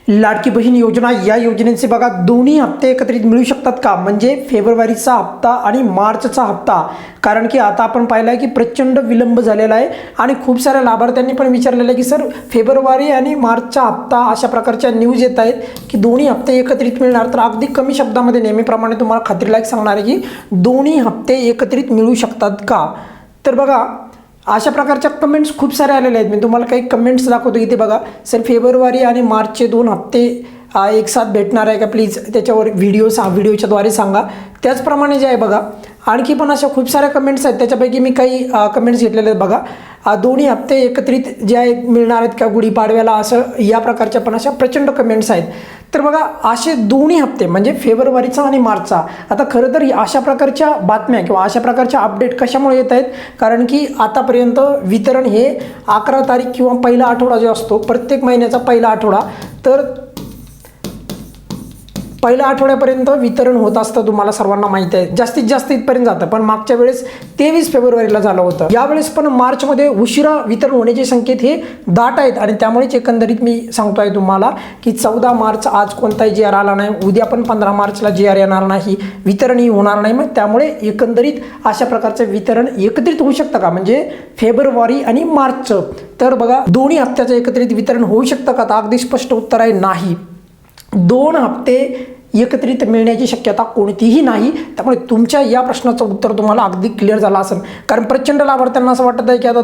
लाडकी बहीण योजना या योजनेचे बघा दोन्ही हप्ते एकत्रित मिळू शकतात का? म्हणजे फेब्रुवारीचा हप्ता आणि मार्चचा हप्ता. कारण की आता आपण पाहिलं आहे की प्रचंड विलंब झालेला आहे आणि खूप साऱ्या लाभार्थ्यांनी पण विचारलेलं आहे की सर फेब्रुवारी आणि मार्चचा हप्ता अशा प्रकारच्या न्यूज येत आहेत की दोन्ही हप्ते एकत्रित मिळणार. तर अगदी कमी शब्दामध्ये नेहमीप्रमाणे तुम्हाला खात्रीलायक सांगणार आहे की दोन्ही हप्ते एकत्रित मिळू शकतात का? तर बघा अशा प्रकारच्या कमेंट्स खूप सारे आलेले आहेत. मी तुम्हाला काही कमेंट्स दाखवतो इथे बघा. सर फेब्रुवारी आणि मार्चचे 2 हप्ते एक साथ भेटणार आहे का? प्लीज त्याच्यावर व्हिडिओच्याद्वारे सांगा. त्याचप्रमाणे जे आहे बघा आणखी पण अशा खूप साऱ्या कमेंट्स आहेत. त्याच्यापैकी मी काही कमेंट्स घेतलेले आहेत बघा. दोन्ही हप्ते एकत्रित जे आहेत मिळणार आहेत का गुढीपाडव्याला, असं या प्रकारच्या पण अशा प्रचंड कमेंट्स आहेत. तर बघा असे दोन्ही हप्ते म्हणजे फेब्रुवारीचा आणि मार्चचा. आता खरं तर अशा प्रकारच्या बातम्या किंवा अशा प्रकारच्या अपडेट कशामुळे येत आहेत? कारण की आतापर्यंत वितरण हे 11 तारीख किंवा पहिला आठवडा जो असतो प्रत्येक महिन्याचा पहिला आठवडा, तर पहिल्या आठवड्यापर्यंत वितरण होत असतं. तुम्हाला सर्वांना माहिती आहे जास्तीत जास्त इथपर्यंत जातं. पण मागच्या वेळेस 23 फेब्रुवारीला झालं होतं. यावेळेस पण मार्चमध्ये उशिरा वितरण होण्याचे संकेत हे दाट आहेत आणि त्यामुळेच एकंदरीत मी सांगतोय तुम्हाला की 14 मार्च आज कोणताही जी आर आला नाही, उद्या पण 15 मार्चला जी आर येणार नाही, वितरणही होणार नाही. मग त्यामुळे एकंदरीत अशा प्रकारचं वितरण एकत्रित होऊ शकतं का? म्हणजे फेब्रुवारी आणि मार्चचं. तर बघा दोन्ही हप्त्याचं एकत्रित वितरण होऊ शकतं का? तर अगदी स्पष्ट उत्तर आहे नाही. 2 हप्ते एकत्रित मिळण्याची शक्यता कोणतीही नाही. त्यामुळे तुमच्या या प्रश्नाचं उत्तर तुम्हाला अगदी क्लिअर झालं असेल. कारण प्रचंड लाभार्थ्यांना असं वाटत आहे की आता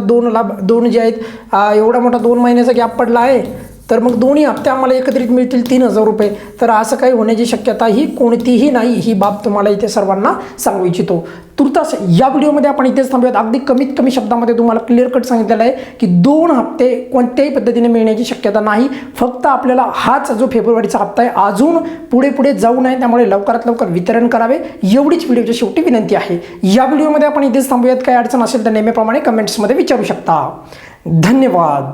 दोन जे आहेत एवढा मोठा 2 महिन्याचा गॅप पडला आहे, तर मग दोन्ही हप्ते आम्हाला एकत्रित मिळतील 3000 रुपये. तर असं काही होण्याची शक्यता ही कोणतीही नाही. ही बाब तुम्हाला इथे सर्वांना सांगू इच्छितो. तुर्तास या व्हिडिओमध्ये आपण इथेच थांबूयात. अगदी कमीत कमी शब्दामध्ये तुम्हाला क्लिअर कट सांगितलेलं आहे की 2 हप्ते कोणत्याही पद्धतीने मिळण्याची शक्यता नाही. फक्त आपल्याला हाच जो फेब्रुवारीचा हप्ता आहे अजून पुढे जाऊ नये, त्यामुळे लवकरात लवकर वितरण करावे एवढीच व्हिडिओच्या शेवटी विनंती आहे. या व्हिडिओमध्ये आपण इथेच थांबूयात. काही अडचण असेल तर नेहमीप्रमाणे कमेंट्समध्ये विचारू शकता. धन्यवाद.